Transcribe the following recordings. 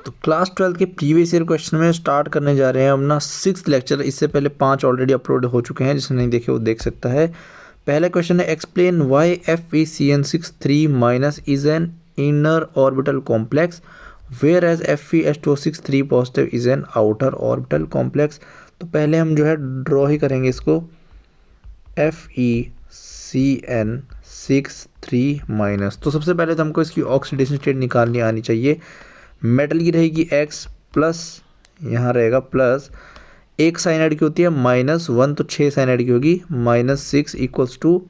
तो क्लास 12 के previous year question में स्टार्ट करने जा रहे हैं अपना 6th लेक्चर। इससे पहले 5 ऑलरेडी अपलोड हो चुके हैं, जिसने नहीं देखे वो देख सकता है। पहला क्वेश्चन है explain why FeCN63 minus is an inner orbital complex whereas FeH2O6 positive is an outer orbital complex. तो पहले हम जो है ड्रॉ ही करेंगे इसको। FeCN63 माइनस, तो सबसे पहले तो हमको इसकी ऑक्सीडेशन स्टेट निकालनी आनी चाहिए। मेटल की रहेगी X प्लस, यहाँ रहेगा प्लस, एक साइनाइड की होती है -1, तो 6 साइनाइड की होगी -6 इक्वल्स टू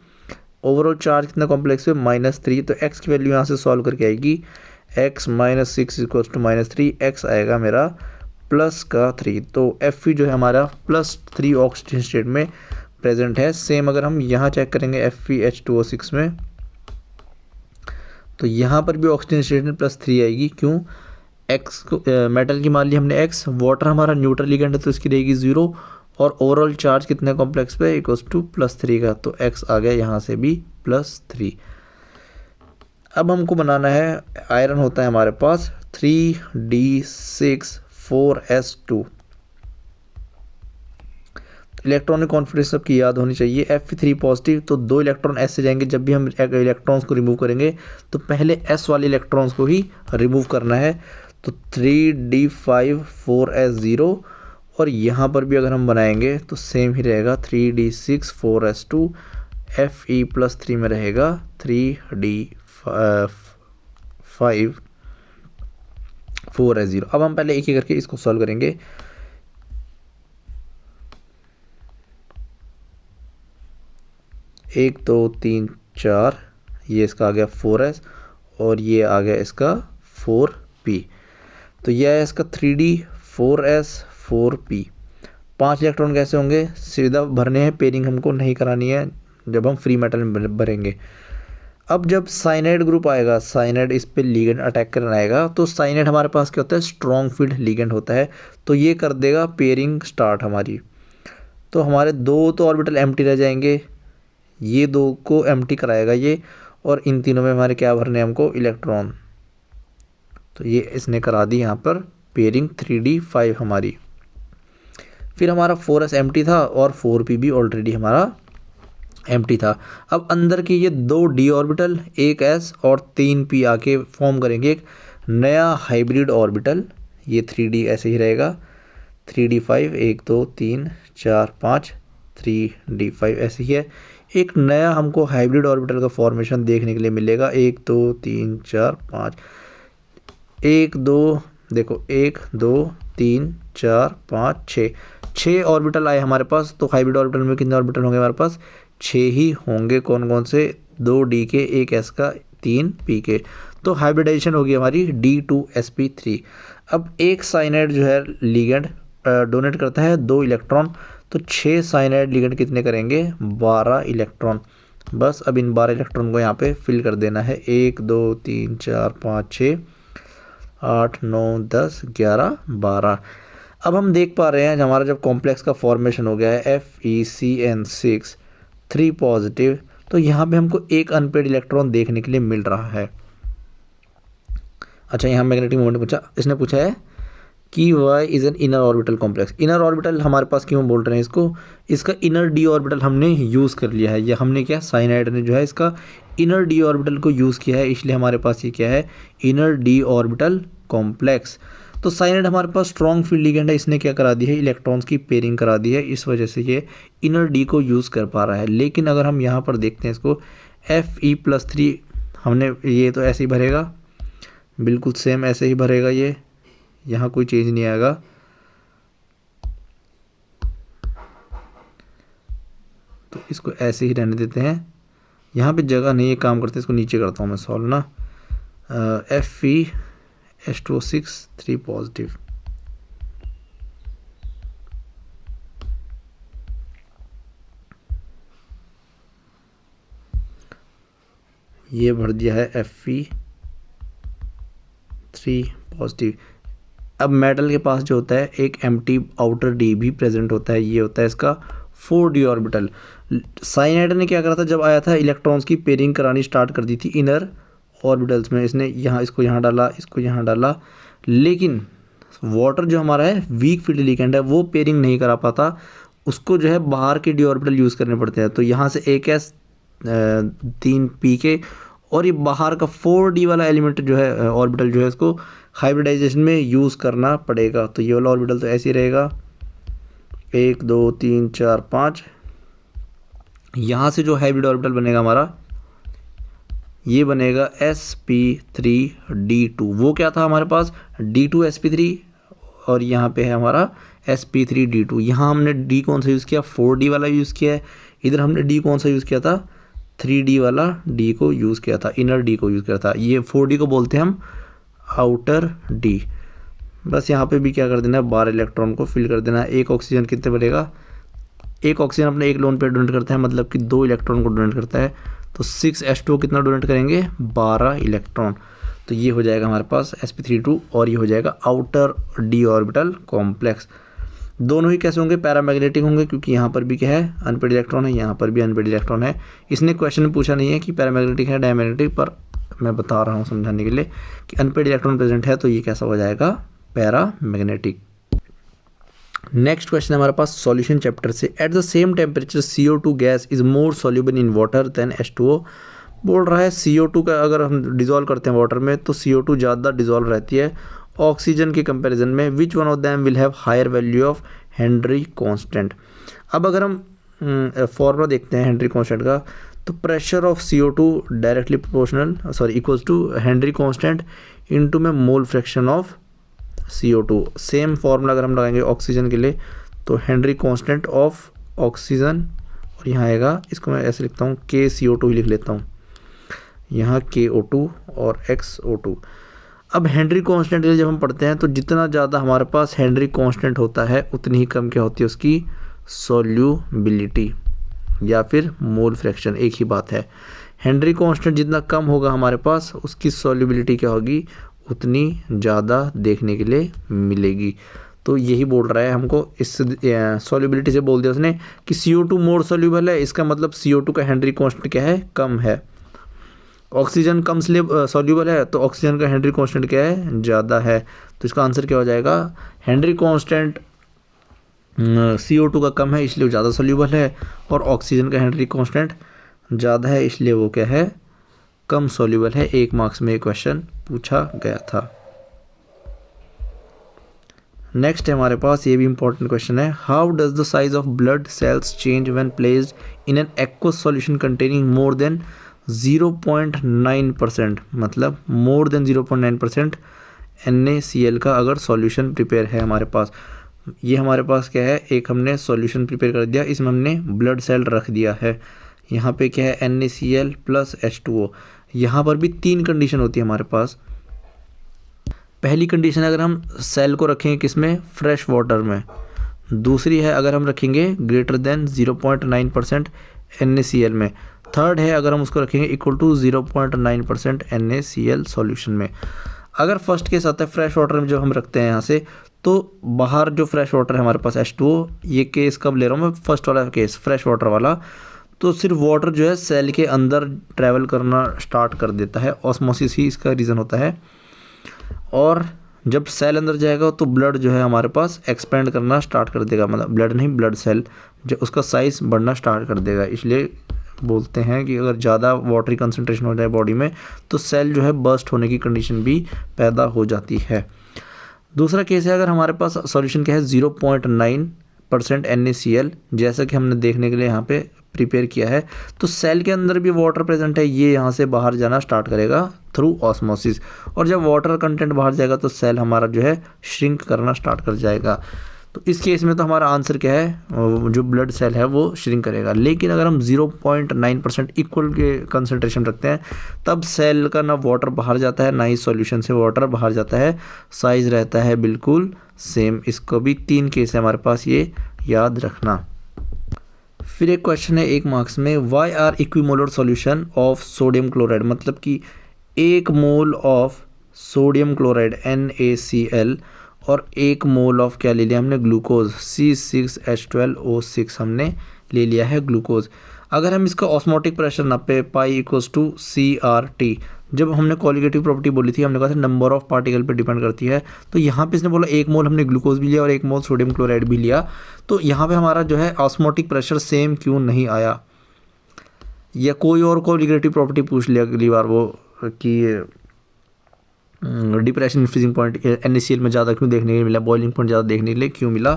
ओवरऑल चार्ज कितना कॉम्प्लेक्स है -3। तो x की वैल्यू यहाँ से सॉल्व करके आएगी x -6 इक्वल्स टू -3, x आएगा मेरा +3। तो Fe जो है हमारा +3 ऑक्सीडेशन स्टेट में प्रेजेंट है। सेम अगर हम यहाँ चेक करेंगे FeH2O6 में, तो यहाँ पर भी ऑक्सीजन स्टेट में +3 आएगी। क्यों? x को मेटल की मान ली हमने x, वाटर हमारा न्यूट्रल लिगेंड है तो इसकी रहेगी 0, और ओवरऑल चार्ज कितने कॉम्प्लेक्स पे इक्वल्स टू +3 का, तो x आ गया यहाँ से भी +3। अब हमको बनाना है, आयरन होता है हमारे पास 3d6 4s2। इलेक्ट्रॉनिक कॉन्फिडेंस सबकी याद होनी चाहिए। Fe3 पॉजिटिव, तो 2 इलेक्ट्रॉन S से जाएंगे। जब भी हम इलेक्ट्रॉन्स को रिमूव करेंगे तो पहले S वाले इलेक्ट्रॉन्स को ही रिमूव करना है। तो 3d5 4s0, और यहाँ पर भी अगर हम बनाएंगे तो सेम ही रहेगा 3d6 4s2। Fe+3 में रहेगा 3d5 4s0। अब हम पहले एक एक करके इसको सॉल्व करेंगे। एक 2 3 4, ये इसका आ गया 4s, और ये आ गया इसका 4p। तो यह है इसका 3d 4s 4p। 5 इलेक्ट्रॉन कैसे होंगे? सीधा भरने हैं, पेयरिंग हमको नहीं करानी है जब हम फ्री मेटल में भरेंगे। अब जब साइनाइड ग्रुप आएगा, साइनाइड इस पे लिगेंड अटैक करने आएगा, तो साइनाइड हमारे पास क्या होता है? स्ट्रॉन्ग फील्ड लिगेंड होता है, तो ये कर देगा पेयरिंग स्टार्ट हमारी। तो हमारे 2 तो ऑर्बिटल एम्प्टी रह जाएंगे, ये 2 को एम्प्टी कराएगा ये, और इन तीनों में हमारे क्या भरने हैं? हमको इलेक्ट्रॉन। तो ये इसने करा दी यहाँ पर पेयरिंग 3d5 हमारी। फिर हमारा 4s एम्प्टी था और 4p भी ऑलरेडी हमारा एम्प्टी था। अब अंदर के ये 2 d ऑर्बिटल, एक s और 3p आके फॉर्म करेंगे एक नया हाइब्रिड ऑर्बिटल। ये 3d ऐसे ही रहेगा, 3d5 1 2 3 4 5, 3d5 ऐसे ही है। एक नया हमको हाइब्रिड ऑर्बिटल का फॉर्मेशन देखने के लिए मिलेगा। 1 2 3 4 5, 1 2, देखो 1 2 3 4 5 6 ऑर्बिटल आए हमारे पास। तो हाइब्रिड ऑर्बिटल में कितने ऑर्बिटल होंगे हमारे पास? 6 ही होंगे। कौन कौन से? 2 d के, 1 s का, 3 p के। तो हाइब्रिडाइजेशन होगी हमारी D2sp3। अब एक साइनाइड जो है लिगेंड डोनेट करता है 2 इलेक्ट्रॉन, तो 6 साइनाइड लिगेंड कितने करेंगे? 12 इलेक्ट्रॉन। बस अब इन 12 इलेक्ट्रॉन को यहाँ पे फिल कर देना है। 1 2 3 4 5 6 8 9 10 11 12। अब हम देख पा रहे हैं हमारा जब कॉम्प्लेक्स का फॉर्मेशन हो गया है FeCN6 3 पॉजिटिव, तो यहाँ पे हमको एक अनपेड इलेक्ट्रॉन देखने के लिए मिल रहा है। अच्छा, यहाँ मैग्नेटिक मोमेंट पूछा, इसने पूछा है कि why is an inner orbital complex. Inner orbital हमारे पास क्यों बोल रहे हैं इसको? इसका इनर डी ऑर्बिटल हमने यूज़ कर लिया है। या हमने क्या, साइनाइड ने जो है इसका इनर डी ऑर्बिटल को यूज़ किया है, इसलिए हमारे पास ये क्या है? Inner D orbital complex. तो साइनाइड हमारे पास स्ट्रॉन्ग फील्ड लिगेंड है, इसने क्या करा दी है? इलेक्ट्रॉन्स की पेयरिंग करा दी है, इस वजह से ये इनर डी को यूज़ कर पा रहा है। लेकिन अगर हम यहाँ पर देखते हैं इसको, Fe+3 हमने, ये तो ऐसे ही भरेगा, बिल्कुल सेम ऐसे ही भरेगा ये, यहाँ कोई चेंज नहीं आएगा। तो इसको ऐसे ही रहने देते हैं, यहाँ पे जगह नहीं है, काम करते हैं, इसको नीचे करता हूँ मैं सॉल्व ना। FeH2O6 3 पॉजिटिव, ये भर दिया है Fe3 पॉजिटिव। अब मेटल के पास जो होता है एक एम्प्टी आउटर डी भी प्रेजेंट होता है, ये होता है इसका 4d ऑर्बिटल। साइनाइड ने क्या करा था? जब आया था इलेक्ट्रॉन्स की पेयरिंग करानी स्टार्ट कर दी थी इनर ऑर्बिटल्स में इसने यहाँ इसको यहाँ डाला, इसको यहाँ डाला, लेकिन वाटर जो हमारा है वीक फील्ड लिगेंड है वो पेयरिंग नहीं करा पाता, उसको जो है बाहर के डी ऑर्बिटल यूज़ करने पड़ते हैं। तो यहाँ से एक एस 3 पी के और ये बाहर का 4D वाला एलिमेंट जो है ऑर्बिटल जो है इसको हाइब्रिडाइजेशन में यूज़ करना पड़ेगा। तो ये वाला ऑर्बिटल तो ऐसे ही रहेगा 1 2 3 4 5। यहाँ से जो हाइब्रिड ऑर्बिटल बनेगा हमारा ये बनेगा sp3d2। वो क्या था हमारे पास d2 sp3 और यहाँ पे है हमारा sp3d2। यहाँ हमने d कौन सा यूज़ किया 4D वाला यूज़ किया है, इधर हमने d कौन सा यूज़ किया था 3D वाला d को यूज़ किया था, इनर d को यूज़ किया था। ये 4D को बोलते हैं हम आउटर d। बस यहाँ पे भी क्या कर देना है 12 इलेक्ट्रॉन को फिल कर देना है। एक ऑक्सीजन कितने बनेगा, एक ऑक्सीजन अपने एक लोन पे डोनेट करता है, मतलब कि 2 इलेक्ट्रॉन को डोनेट करता है। तो 6s2 कितना डोनेट करेंगे 12 इलेक्ट्रॉन। तो ये हो जाएगा हमारे पास sp3 और ये हो जाएगा आउटर d ऑर्बिटल कॉम्प्लेक्स। दोनों ही कैसे होंगे पैरामैग्नेटिक होंगे, क्योंकि यहाँ पर भी क्या है अनपेड इलेक्ट्रॉन है, यहाँ पर भी अनपेड इलेक्ट्रॉन है। इसने क्वेश्चन में पूछा नहीं है कि पैरामैग्नेटिक है डायमैग्नेटिक, पर मैं बता रहा हूँ समझाने के लिए कि अनपेड इलेक्ट्रॉन प्रेजेंट है तो ये कैसा हो जाएगा पैरामैग्नेटिक। नेक्स्ट क्वेश्चन हमारे पास सॉल्यूशन चैप्टर से। At the same temperature CO2 gas is more soluble in water than H2O। बोल रहा है CO2 का अगर हम डिजोल्व करते हैं वाटर में तो CO2 ज़्यादा डिजोल्व रहती है ऑक्सीजन के कंपैरिजन में। Which one of them will have higher value of Henry constant. अब अगर हम फॉर्मूला देखते हैं हेनरी कांस्टेंट का, तो pressure of CO2 directly proportional equals to Henry constant into में mole fraction of CO2। Same formula अगर हम लगाएंगे ऑक्सीजन के लिए तो हेनरी कांस्टेंट ऑफ ऑक्सीजन, और यहाँ आएगा, इसको मैं ऐसे लिखता हूँ KCO2 ही लिख लेता हूँ, यहाँ KO2 और XO2। अब हेनरी कांस्टेंट के लिए जब हम पढ़ते हैं तो जितना ज़्यादा हमारे पास हेनरी कांस्टेंट होता है उतनी ही कम क्या होती है उसकी सॉल्युबिलिटी या फिर मोल फ्रैक्शन, एक ही बात है। हेनरी कांस्टेंट जितना कम होगा हमारे पास उसकी सॉल्युबिलिटी क्या होगी उतनी ज़्यादा देखने के लिए मिलेगी। तो यही बोल रहा है हमको, इस सॉल्युबिलिटी से बोल दिया उसने कि CO2 मोर सॉल्युबल है, इसका मतलब CO2 का हेनरी कांस्टेंट क्या है कम है। ऑक्सीजन कम सॉल्युबल है तो ऑक्सीजन का हेनरी कांस्टेंट क्या है ज़्यादा है। तो इसका आंसर क्या हो जाएगा हेनरी कांस्टेंट CO2 का कम है इसलिए वो ज़्यादा सॉल्युबल है, और ऑक्सीजन का हेनरी कांस्टेंट ज़्यादा है इसलिए वो क्या है कम सॉल्युबल है। 1 मार्क्स में क्वेश्चन पूछा गया था। नेक्स्ट है हमारे पास, ये भी इंपॉर्टेंट क्वेश्चन है। How does the size of blood cells change when placed in an aqueous solution containing more than 0.9%, मतलब मोर देन 0.9% NaCl का अगर सॉल्यूशन प्रिपेयर है हमारे पास। ये हमारे पास क्या है, एक हमने सॉल्यूशन प्रिपेयर कर दिया, इसमें हमने ब्लड सेल रख दिया है। यहाँ पे क्या है NaCl प्लस H2O। यहाँ पर भी 3 कंडीशन होती है हमारे पास। पहली कंडीशन है अगर हम सेल को रखेंगे किसमें फ्रेश वाटर में, दूसरी है अगर हम रखेंगे ग्रेटर देन 0.9% NaCl में, थर्ड है अगर हम उसको रखेंगे इक्वल टू 0.9% NaCl सॉल्यूशन में। अगर फर्स्ट केस आता है फ्रेश वाटर में जो हम रखते हैं यहाँ से, तो बाहर जो फ्रेश वाटर है हमारे पास H2O, ये केस कब ले रहा हूँ मैं फर्स्ट वाला केस फ्रेश वाटर वाला, तो सिर्फ वाटर जो है सेल के अंदर ट्रैवल करना स्टार्ट कर देता है, ऑस्मोसिस ही इसका रीज़न होता है। और जब सेल अंदर जाएगा तो ब्लड जो है हमारे पास एक्सपेंड करना स्टार्ट कर देगा, मतलब ब्लड नहीं ब्लड सेल जो उसका साइज़ बढ़ना स्टार्ट कर देगा। इसलिए बोलते हैं कि अगर ज़्यादा वाटरी कंसंट्रेशन हो जाए बॉडी में तो सेल जो है बर्स्ट होने की कंडीशन भी पैदा हो जाती है। दूसरा केस है अगर हमारे पास सॉल्यूशन क्या है 0.9% NaCl, जैसा कि हमने देखने के लिए यहाँ पे प्रिपेयर किया है, तो सेल के अंदर भी वाटर प्रेजेंट है, ये यहाँ से बाहर जाना स्टार्ट करेगा थ्रू ऑस्मोसिस, और जब वाटर कंटेंट बाहर जाएगा तो सेल हमारा जो है श्रिंक करना स्टार्ट कर जाएगा। तो इस केस में तो हमारा आंसर क्या है, जो ब्लड सेल है वो श्रिंक करेगा। लेकिन अगर हम 0.9% इक्वल के कंसंट्रेशन रखते हैं तब सेल का ना वाटर बाहर जाता है ना ही सॉल्यूशन से वाटर बाहर जाता है, साइज रहता है बिल्कुल सेम। इसको भी 3 केस है हमारे पास, ये याद रखना। फिर एक क्वेश्चन है 1 मार्क्स में, why are equimolar solution of sodium chloride, मतलब कि 1 mole of sodium chloride NaCl और 1 मोल ऑफ क्या ले लिया हमने ग्लूकोज C6H12O6 हमने ले लिया है ग्लूकोज। अगर हम इसका ऑस्मोटिक प्रेशर नापे पाई इक्वल्स टू CRT, जब हमने कॉलिगेटिव प्रॉपर्टी बोली थी, हमने कहा था नंबर ऑफ पार्टिकल पे डिपेंड करती है। तो यहाँ पे इसने बोला 1 मोल हमने ग्लूकोज भी लिया और 1 मोल सोडियम क्लोराइड भी लिया, तो यहाँ पे हमारा जो है ऑस्मोटिक प्रेशर सेम क्यों नहीं आया। या कोई और कॉलिगेटिव प्रॉपर्टी पूछ लिया अगली बार वो कि डिप्रेशन फ्रीजिंग पॉइंट NaCl में ज़्यादा क्यों देखने के लिए मिला, बॉइलिंग पॉइंट ज़्यादा देखने के लिए क्यों मिला।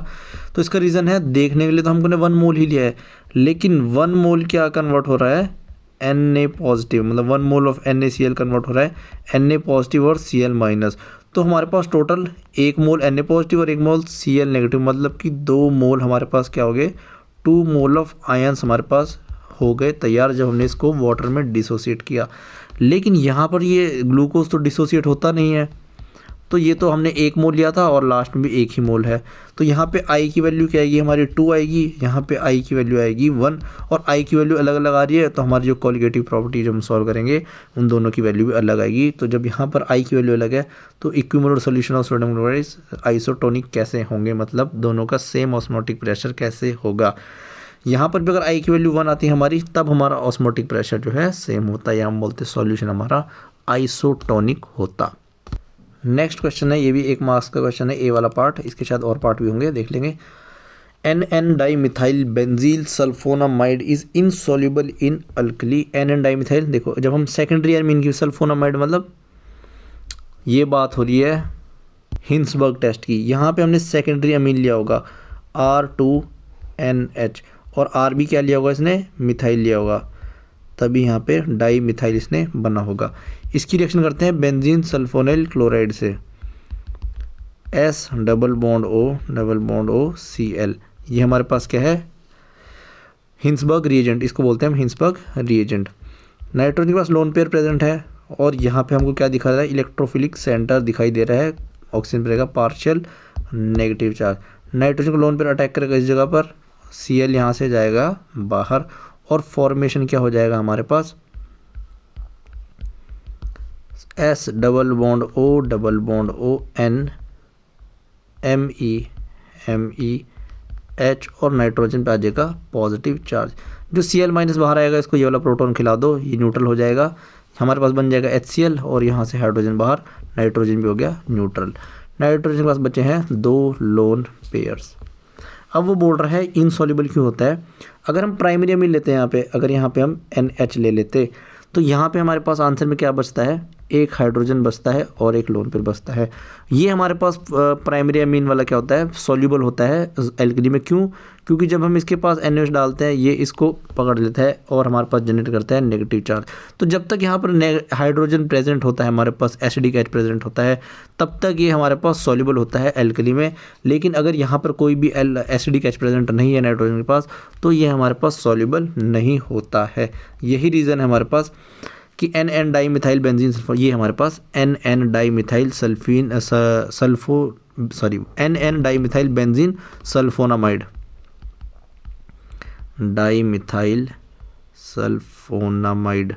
तो इसका रीज़न है, देखने के लिए तो हमको ने 1 मोल ही लिया है, लेकिन 1 मोल क्या कन्वर्ट हो रहा है Na पॉजिटिव, मतलब 1 मोल ऑफ NaCl कन्वर्ट हो रहा है Na पॉजिटिव और Cl माइनस। तो हमारे पास टोटल 1 मोल Na पॉजिटिव और 1 मोल Cl नेगेटिव, मतलब कि 2 मोल हमारे पास क्या हो गए, 2 मोल ऑफ आयंस हमारे पास हो गए तैयार जब हमने इसको वाटर में डिसोसिएट किया। लेकिन यहाँ पर ये ग्लूकोज तो डिसोसिएट होता नहीं है, तो ये तो हमने 1 मोल लिया था और लास्ट में भी 1 ही मोल है। तो यहाँ पे I की वैल्यू क्या आएगी हमारी 2 आएगी, यहाँ पे I की वैल्यू आएगी 1 और I की वैल्यू अलग अलग आ रही है, तो हमारी जो कॉलिगेटिव प्रॉपर्टी जब हम सॉल्व करेंगे उन दोनों की वैल्यू भी अलग आएगी। तो जब यहाँ पर I की वैल्यू अलग है तो equimolar solution of sodium chloride isotonic कैसे होंगे, मतलब दोनों का सेम ऑस्मोटिक प्रेशर कैसे होगा। यहाँ पर भी अगर I की वैल्यू 1 आती है हमारी, तब हमारा ऑस्मोटिक प्रेशर जो है सेम होता है, या हम बोलते सॉल्यूशन हमारा आइसोटोनिक होता। नेक्स्ट क्वेश्चन है, ये भी 1 मार्क्स का क्वेश्चन है, ए वाला पार्ट, इसके शायद और पार्ट भी होंगे, देख लेंगे। NN dimethyl benzyl sulphonamide is insoluble in alkali. NN dimethyl, देखो जब हम सेकेंडरी एमीन की सल्फोनामाइड, मतलब ये बात हो रही है हिंसबर्ग टेस्ट की, यहाँ पे हमने सेकेंडरी अमीन लिया होगा R2NH और R भी क्या लिया होगा इसने, मिथाइल लिया होगा, तभी यहाँ पे डाई मिथाइल इसने बना होगा। इसकी रिएक्शन करते हैं बेंजीन सल्फोनाइल क्लोराइड से, S double bond O Cl, ये हमारे पास क्या है, हिंसबर्ग रिएजेंट, इसको बोलते हैं हम हिंसबर्ग रिएजेंट। नाइट्रोजन के पास लोन पेयर प्रेजेंट है और यहाँ पे हमको क्या दिखा रहा है, इलेक्ट्रोफिलिक सेंटर दिखाई दे रहा है, ऑक्सीजन पर रहेगा पार्शियल नेगेटिव चार्ज। नाइट्रोजन को लोन पेयर अटैक करेगा इस जगह पर, Cl यहाँ से जाएगा बाहर और फॉर्मेशन क्या हो जाएगा हमारे पास, S double bond O N MEH और नाइट्रोजन पे आ जाएगा पॉजिटिव चार्ज। जो Cl माइनस बाहर आएगा इसको ये वाला प्रोटॉन खिला दो, ये न्यूट्रल हो जाएगा, हमारे पास बन जाएगा HCl और यहाँ से हाइड्रोजन बाहर, नाइट्रोजन भी हो गया न्यूट्रल। नाइट्रोजन के पास बचे हैं 2 लोन पेयर्स। अब वो बोल रहा है इनसॉल्युबल क्यों होता है। अगर हम प्राइमरी अमीन लेते हैं यहाँ पे, अगर यहाँ पे हम NH ले लेते तो यहाँ पे हमारे पास आंसर में क्या बचता है, 1 हाइड्रोजन बचता है और 1 लोन पेयर बचता है। ये हमारे पास प्राइमरी अमीन वाला क्या होता है, सॉल्युबल होता है एल्कली में। क्यों, क्योंकि जब हम इसके पास NH डालते हैं ये इसको पकड़ लेता है और हमारे पास जनरेट करता है नेगेटिव चार्ज। तो जब तक यहाँ पर हाइड्रोजन प्रेजेंट होता है, हमारे पास एसिडिक H प्रेजेंट होता है, तब तक ये हमारे पास सॉल्युबल होता है एल्कली में। लेकिन अगर यहाँ पर कोई भी एसिडिक H प्रेजेंट नहीं है नाइट्रोजन के पास, तो ये हमारे पास सॉल्युबल नहीं होता है। यही रीज़न है हमारे पास कि NN डाइमिथाइल बेंजीन सल्फोन, ये हमारे पास NN dimethyl NN dimethyl benzene sulphonamide, dimethyl sulphonamide.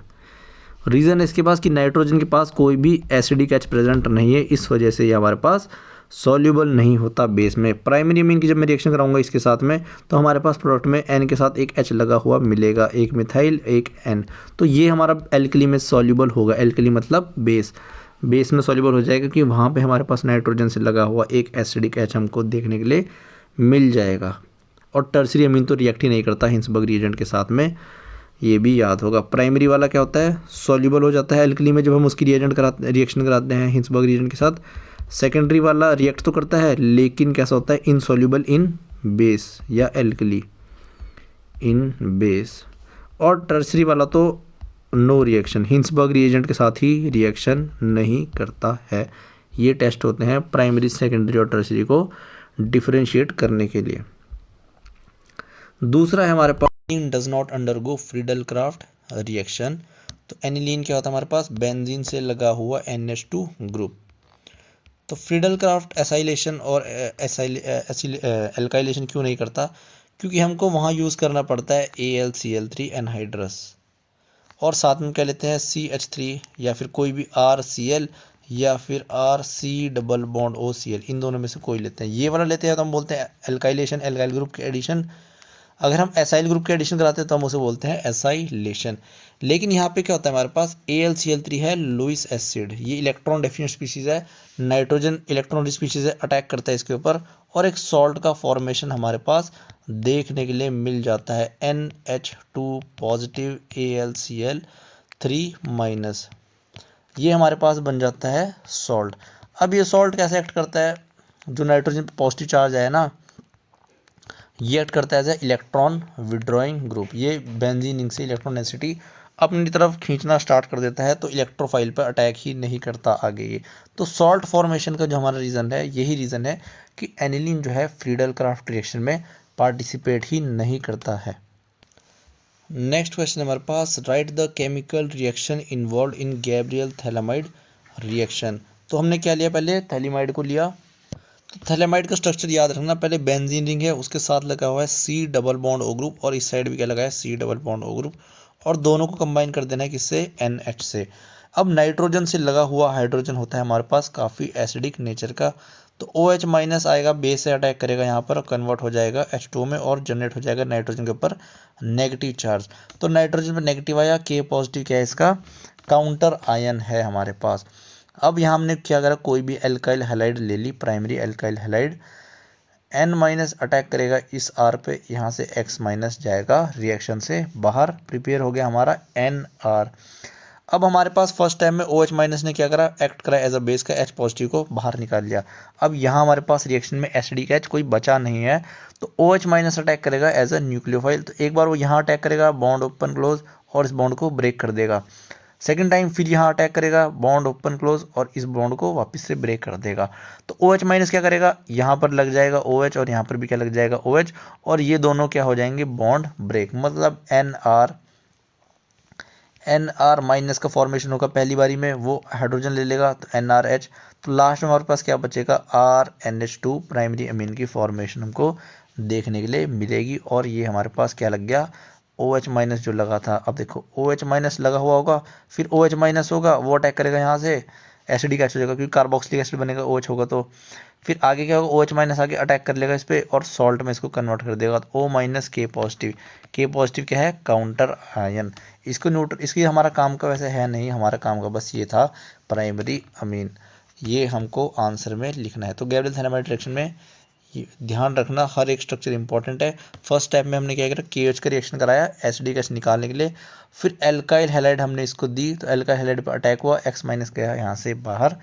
Reason है इसके पास कि नाइट्रोजन के पास कोई भी एसिडिक H प्रेजेंट नहीं है, इस वजह से ये हमारे पास सॉल्युबल नहीं होता बेस में। प्राइमरी अमीन की जब मैं रिएक्शन कराऊंगा इसके साथ में, तो हमारे पास प्रोडक्ट में N के साथ एक H लगा हुआ मिलेगा, एक मिथाइल एक N, तो ये हमारा एल्कली में सॉल्युबल होगा। एल्कली मतलब बेस, बेस में सॉल्युबल हो जाएगा कि वहाँ पे हमारे पास नाइट्रोजन से लगा हुआ एक एसिडिक H हमको देखने के लिए मिल जाएगा। और टर्सरी अमीन तो रिएक्ट ही नहीं करता हिंसबर्ग रिएजेंट के साथ में, ये भी याद होगा। प्राइमरी वाला क्या होता है, सॉल्युबल हो जाता है एल्कली में जब हम उसकी रिएक्शन कराते हैं हिंसबर्ग रिएजेंट के साथ। सेकेंडरी वाला रिएक्ट तो करता है लेकिन कैसा होता है, इनसॉल्युबल इन बेस या एल्कली इन बेस। और टर्सरी वाला तो नो रिएक्शन, हिंसबर्ग रिएजेंट के साथ ही रिएक्शन नहीं करता है। ये टेस्ट होते हैं प्राइमरी, सेकेंडरी और टर्सरी को डिफरेंशिएट करने के लिए। दूसरा है हमारे पास does not undergo Friedel Crafts reaction. तो एनिलीन क्या होता है हमारे पास, बेंजीन से लगा हुआ NH2 ग्रुप। तो फ्रीडल-क्राफ्ट एसाइलेशन और एल्काइलेशन क्यों नहीं करता, क्योंकि हमको वहाँ यूज़ करना पड़ता है AlCl3 एनहाइड्रस और साथ में क्या लेते हैं CH3 या फिर कोई भी RCl या फिर RC डबल बॉन्ड OCl, इन दोनों में से कोई लेते हैं। ये वाला लेते हैं तो हम बोलते हैं एल्काइलेशन, एल्काइल ग्रुप के एडिशन। अगर हम एसाइल ग्रुप के एडिशन कराते हैं तो हम उसे बोलते हैं एसाइलेशन। लेकिन यहाँ पे क्या होता है, हमारे पास AlCl3 है, लुईस एसिड, ये इलेक्ट्रॉन डेफिशिएंट स्पीशीज है, नाइट्रोजन इलेक्ट्रॉन स्पीशीज है, अटैक करता है इसके ऊपर और एक सॉल्ट का फॉर्मेशन हमारे पास देखने के लिए मिल जाता है, NH2 पॉजिटिव AlCl3 माइनस, ये हमारे पास बन जाता है सॉल्ट। अब ये सॉल्ट कैसे एक्ट करता है, जो नाइट्रोजन पे पॉजिटिव चार्ज है ना, ये एक्ट करता है as a electron withdrawing group, ये बेंजीन रिंग से इलेक्ट्रॉन डेंसिटी अपनी तरफ खींचना स्टार्ट कर देता है, तो इलेक्ट्रोफाइल पर अटैक ही नहीं करता आगे ये। तो सॉल्ट फॉर्मेशन का जो हमारा रीज़न है, यही रीज़न है कि एनिलीन जो है फ्रीडल क्राफ्ट रिएक्शन में पार्टिसिपेट ही नहीं करता है। नेक्स्ट क्वेश्चन हमारे पास, write the chemical reaction involved in Gabriel phthalimide reaction. तो हमने क्या लिया, पहले थैलीमाइड को लिया। तो थैलेमाइड का स्ट्रक्चर याद रखना, पहले बेंजीन रिंग है, उसके साथ लगा हुआ है C double bond O group, और इस साइड भी क्या लगा है, C double bond O group, और दोनों को कंबाइन कर देना है किससे, NH से। अब नाइट्रोजन से लगा हुआ हाइड्रोजन होता है हमारे पास काफ़ी एसिडिक नेचर का, तो OH माइनस आएगा, बेस से अटैक करेगा यहाँ पर, कन्वर्ट हो जाएगा H2 में और जनरेट हो जाएगा नाइट्रोजन के ऊपर नेगेटिव चार्ज। तो नाइट्रोजन पर नेगेटिव आया, K पॉजिटिव क्या है इसका, काउंटर आयन है हमारे पास। अब यहाँ हमने क्या करा, कोई भी एल्काइल हैलाइड ले ली, primary alkyl halide, N minus attack करेगा इस R पे, यहाँ से X माइनस जाएगा रिएक्शन से बाहर, प्रिपेयर हो गया हमारा NR। अब हमारे पास फर्स्ट टाइम में OH माइनस ने क्या करा, एक्ट करा एज अ बेस का, H पॉजिटिव को बाहर निकाल लिया। अब यहाँ हमारे पास रिएक्शन में एसिडिक H कोई बचा नहीं है, तो OH माइनस अटैक करेगा एज अ न्यूक्लियोफाइल, तो एक बार वो यहाँ अटैक करेगा, बॉन्ड ओपन क्लोज, और इस बॉन्ड को ब्रेक कर देगा। सेकेंड टाइम फिर यहाँ अटैक करेगा, बॉन्ड ओपन क्लोज, और इस बॉन्ड को वापस से ब्रेक कर देगा। तो OH माइनस क्या करेगा, यहाँ पर लग जाएगा OH, और यहाँ पर भी क्या लग जाएगा OH, और ये दोनों क्या हो जाएंगे, बॉन्ड ब्रेक, मतलब NR माइनस का फॉर्मेशन होगा पहली बारी में, वो हाइड्रोजन ले लेगा तो NRH, तो लास्ट में हमारे पास क्या बचेगा, RNH2 प्राइमरी अमीन की फॉर्मेशन हमको देखने के लिए मिलेगी। और ये हमारे पास क्या लग गया, OH माइनस जो लगा था, अब देखो OH माइनस लगा हुआ होगा, फिर OH माइनस होगा, वो अटैक करेगा यहाँ से, एसिडिक एसिड हो जाएगा क्योंकि कार्बोक्सिलिक एसिड बनेगा, OH होगा, तो फिर आगे क्या होगा, OH माइनस आगे अटैक कर लेगा इस पर और सॉल्ट में इसको कन्वर्ट कर देगा, तो O minus K positive, K positive क्या है, काउंटर आयन। इसको न्यूट्रल, इसकी हमारा काम का वैसे है नहीं, हमारा काम का बस ये था प्राइमरी अमीन, ये हमको आंसर में लिखना है। तो गैब्रियल थैलामाइड रिएक्शन में ये ध्यान रखना, हर एक स्ट्रक्चर इंपॉर्टेंट है। फर्स्ट स्टेप में हमने क्या करा, KH का रिएक्शन कराया एसिडिक एसिड निकालने के लिए, फिर एल्काइल हैलाइड हमने इसको दी, तो एल्काइल हैलाइड पर अटैक हुआ, X माइनस गया यहाँ से बाहर,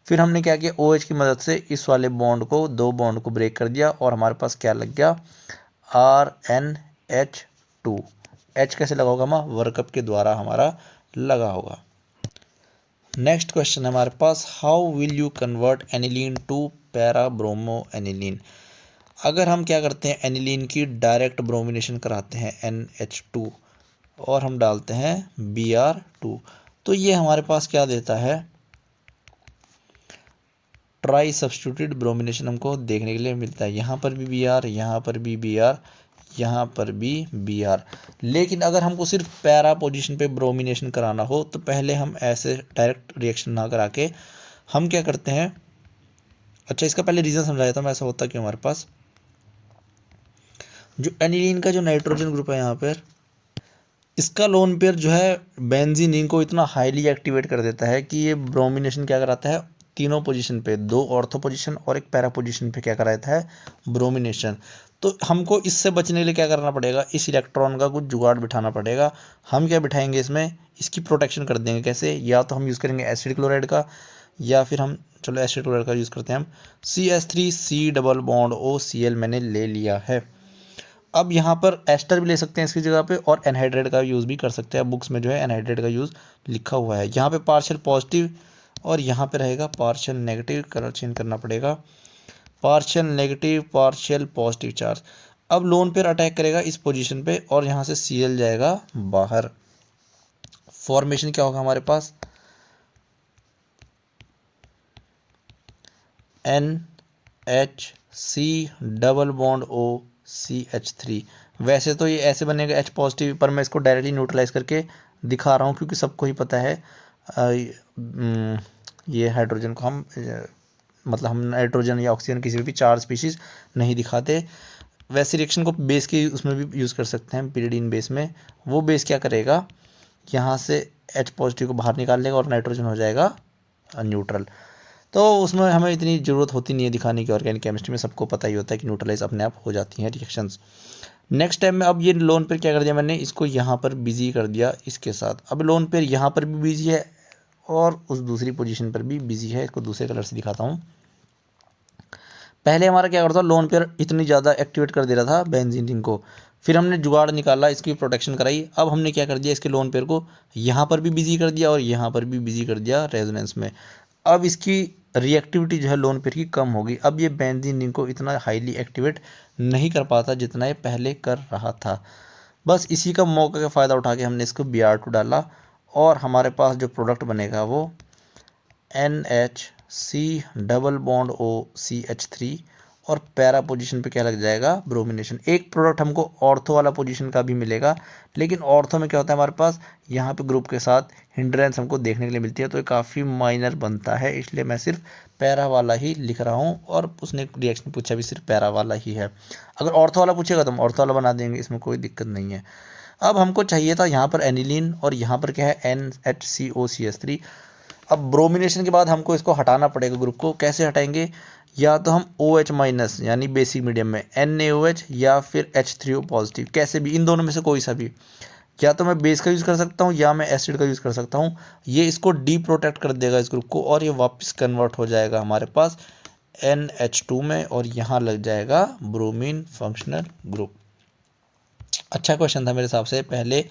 फिर हमने क्या किया, OH की मदद से इस वाले बॉन्ड को, दो बॉन्ड को ब्रेक कर दिया, और हमारे पास क्या लग गया, RNH2। H कैसे लगा होगा, हमारा वर्कअप के द्वारा हमारा लगा होगा। नेक्स्ट क्वेश्चन है हमारे पास, how will you convert aniline to para bromo aniline. अगर हम क्या करते हैं, एनिलीन की डायरेक्ट ब्रोमिनेशन कराते हैं NH2 और हम डालते हैं Br2, तो ये हमारे पास क्या देता है, ट्राई सब्स्टिट्यूटेड ब्रोमिनेशन हमको देखने के लिए मिलता है। यहाँ पर भी Br, यहाँ पर भी Br, यहाँ पर भी Br। लेकिन अगर हमको सिर्फ पैरा पोजीशन पे ब्रोमिनेशन कराना हो तो पहले हम ऐसे डायरेक्ट रिएक्शन ना करा के हम क्या करते हैं, अच्छा इसका पहले रीज़न समझा देता हूँ ऐसा होता क्यों। हमारे पास जो एनिलीन का जो नाइट्रोजन ग्रुप है यहाँ पर, इसका लोन पेयर जो है बेंजीन रिंग को इतना हाईली एक्टिवेट कर देता है कि ये ब्रोमिनेशन क्या कराता है, तीनों पोजीशन पे, दो ऑर्थो पोजीशन और एक पैरा पोजीशन पे क्या कराता है, ब्रोमिनेशन। तो हमको इससे बचने के लिए क्या करना पड़ेगा, इस इलेक्ट्रॉन का कुछ जुगाड़ बिठाना पड़ेगा। हम क्या बिठाएंगे इसमें, इसकी प्रोटेक्शन कर देंगे कैसे, या तो हम यूज़ करेंगे एसिड क्लोराइड का, या फिर हम चलो एसिड क्लोराइड का यूज़ करते हैं हम, CH3C डबल बॉन्ड OCl मैंने ले लिया है। अब यहाँ पर एस्टर भी ले सकते हैं इसकी जगह पे, और एनहाइड्रेट का यूज़ भी कर सकते हैं। बुक्स में जो है एनहाइड्रेट का यूज़ लिखा हुआ है। यहाँ पे पार्शियल पॉजिटिव और यहाँ पे रहेगा पार्शियल नेगेटिव, कलर चेंज करना पड़ेगा, partial negative partial positive charge. अब लोन पेयर अटैक करेगा इस पोजीशन पे और यहाँ से Cl जाएगा बाहर। फॉर्मेशन क्या होगा हमारे पास, NHC डबल बॉन्ड OCH3। वैसे तो ये ऐसे बनेगा H पॉजिटिव, पर मैं इसको डायरेक्टली न्यूट्रलाइज करके दिखा रहा हूँ क्योंकि सबको ही पता है ये हाइड्रोजन को हम मतलब हम नाइट्रोजन या ऑक्सीजन किसी भी चार स्पीशीज नहीं दिखाते। वैसे रिएक्शन को बेस के उसमें भी यूज़ कर सकते हैं, पिरिडिन बेस में। वो बेस क्या करेगा, यहाँ से H पॉजिटिव को बाहर निकाल लेगा और नाइट्रोजन हो जाएगा न्यूट्रल। तो उसमें हमें इतनी ज़रूरत होती नहीं है दिखाने की, ऑर्गेनिक केमिस्ट्री में सबको पता ही होता है कि न्यूट्रलाइज अपने आप हो जाती हैं रिएक्शंस। नेक्स्ट टाइम में अब ये लोन पेयर क्या कर दिया मैंने, इसको यहाँ पर बिजी कर दिया इसके साथ। अब लोन पेयर यहाँ पर भी बिजी है और उस दूसरी पोजीशन पर भी बिजी है। इसको दूसरे कलर से दिखाता हूँ। पहले हमारा क्या करता था, लोन पेयर इतनी ज़्यादा एक्टिवेट कर दे रहा था बेंजीन रिंग को, फिर हमने जुगाड़ निकाला, इसकी प्रोटेक्शन कराई। अब हमने क्या कर दिया, इसके लोन पेयर को यहाँ पर भी बिजी कर दिया और यहाँ पर भी बिजी कर दिया रेजोनेंस में। अब इसकी रिएक्टिविटी जो है लोन पेयर की कम होगी। अब ये बेंजीन रिंग को इतना हाईली एक्टिवेट नहीं कर पाता जितना ये पहले कर रहा था। बस इसी का मौका का फ़ायदा उठा के हमने इसको Br2 डाला और हमारे पास जो प्रोडक्ट बनेगा वो NHC डबल बॉन्ड OCH3 और पैरा पोजीशन पे क्या लग जाएगा, ब्रोमिनेशन। एक प्रोडक्ट हमको ऑर्थो वाला पोजीशन का भी मिलेगा, लेकिन ऑर्थो में क्या होता है हमारे पास यहाँ पे ग्रुप के साथ हिंड्रेंस हमको देखने के लिए मिलती है, तो ये काफ़ी माइनर बनता है, इसलिए मैं सिर्फ पैरा वाला ही लिख रहा हूँ। और उसने रिएक्शन पूछा भी सिर्फ पैरा वाला ही है। अगर ऑर्थो वाला पूछेगा तो हम ऑर्थो वाला बना देंगे, इसमें कोई दिक्कत नहीं है। अब हमको चाहिए था यहाँ पर एनिलीन और यहाँ पर क्या है NHCOCH3। अब ब्रोमिनेशन के बाद हमको इसको हटाना पड़ेगा ग्रुप को। कैसे हटाएंगे, या तो हम OH माइनस यानी बेसिक मीडियम में NaOH या फिर H3O पॉजिटिव, कैसे भी इन दोनों में से कोई सा भी, या तो मैं बेस का यूज़ कर सकता हूँ या मैं एसिड का यूज़ कर सकता हूँ। ये इसको डी प्रोटेक्ट कर देगा इस ग्रुप को और ये वापस कन्वर्ट हो जाएगा हमारे पास NH2 में और यहाँ लग जाएगा ब्रोमीन फंक्शनल ग्रुप। अच्छा क्वेश्चन था मेरे हिसाब से। पहले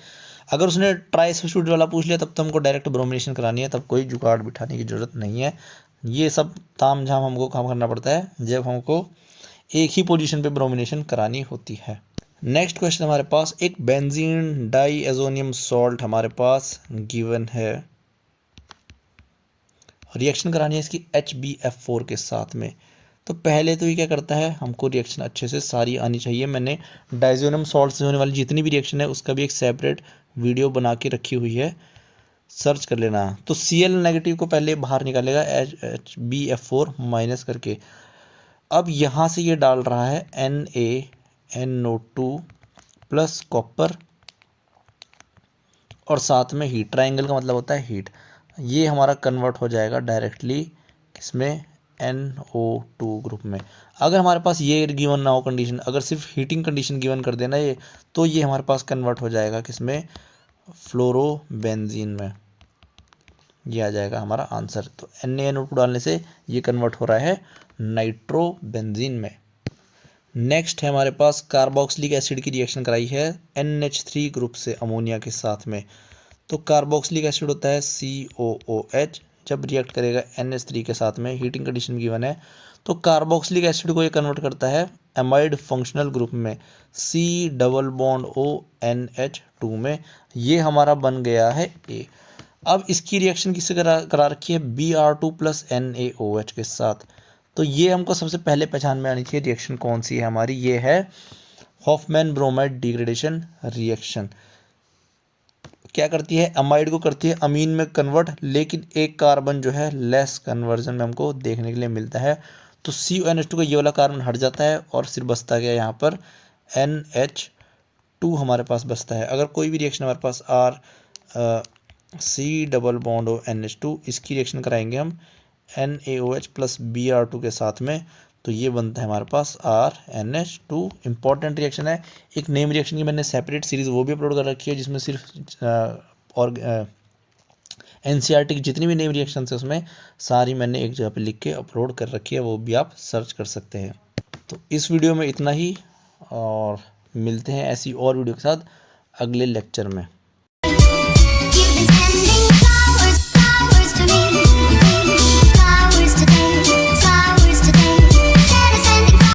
अगर उसने ट्राई सब्स्टिट्यूट वाला पूछ लिया तब तो हमको डायरेक्ट ब्रोमिनेशन करानी है, तब कोई जुगाड़ बिठाने की ज़रूरत नहीं है। ये सब ताम झाम हमको काम करना पड़ता है जब हमको एक ही पोजीशन पे ब्रोमिनेशन करानी होती है। नेक्स्ट क्वेश्चन हमारे पास, एक बेंजीन डाईएजोनियम सॉल्ट हमारे पास गिवन है, रिएक्शन करानी है इसकी HbF4 के साथ में। तो पहले तो ये क्या करता है, हमको रिएक्शन अच्छे से सारी आनी चाहिए। मैंने डाइजोनियम सॉल्ट से होने वाली जितनी भी रिएक्शन है उसका भी एक सेपरेट वीडियो बना के रखी हुई है, सर्च कर लेना। तो Cl नेगेटिव को पहले बाहर निकालेगा HbF4 माइनस करके। अब यहाँ से ये डाल रहा है NaNO2 प्लस कॉपर और साथ में हीट। ट्राइंगल का मतलब होता है हीट। ये हमारा कन्वर्ट हो जाएगा डायरेक्टली इसमें NO2 ग्रुप में। अगर हमारे पास ये गिवन ना हो कंडीशन, अगर सिर्फ हीटिंग कंडीशन गिवन कर देना ये, तो ये हमारे पास कन्वर्ट हो जाएगा किसमें, फ्लोरोबेंजीन में। ये आ जाएगा हमारा आंसर। तो NaNO2 डालने से ये कन्वर्ट हो रहा है नाइट्रोबेंजीन में। नेक्स्ट है हमारे पास कार्बोक्सिलिक एसिड की रिएक्शन कराई है NH3 ग्रुप से अमोनिया के साथ में। तो कार्बोक्सिलिक एसिड होता है COOH, जब रिएक्ट करेगा NH3 के साथ में, हीटिंग कंडीशन गिवन है, तो कार्बोक्सिलिक एसिड को ये कन्वर्ट करता है एमाइड फंक्शनल ग्रुप में C डबल बॉन्ड ONH2 में। ये हमारा बन गया है A। अब इसकी रिएक्शन किससे करा रखी है, Br2 प्लस NaOH के साथ। तो ये हमको सबसे पहले पहचान में आनी चाहिए रिएक्शन कौन सी है हमारी, ये है हॉफमैन ब्रोमाइड डिग्रेडेशन रिएक्शन। क्या करती है, अमाइड को करती है अमीन में कन्वर्ट, लेकिन एक कार्बन जो है लेस कन्वर्जन में हमको देखने के लिए मिलता है। तो CONH2 का ये वाला कार्बन हट जाता है और सिर्फ बचता गया यहाँ पर NH2 हमारे पास बचता है। अगर कोई भी रिएक्शन हमारे पास C डबल बॉन्ड NH2, इसकी रिएक्शन कराएंगे हम NaOH प्लस Br2 के साथ में, तो ये बनता है हमारे पास RNH2। इंपॉर्टेंट रिएक्शन है। एक नेम रिएक्शन की मैंने सेपरेट सीरीज़ वो भी अपलोड कर रखी है, जिसमें सिर्फ और NCERT की जितनी भी नेम रिएक्शन है उसमें सारी मैंने एक जगह पे लिख के अपलोड कर रखी है, वो भी आप सर्च कर सकते हैं। तो इस वीडियो में इतना ही और मिलते हैं ऐसी और वीडियो के साथ अगले लेक्चर में।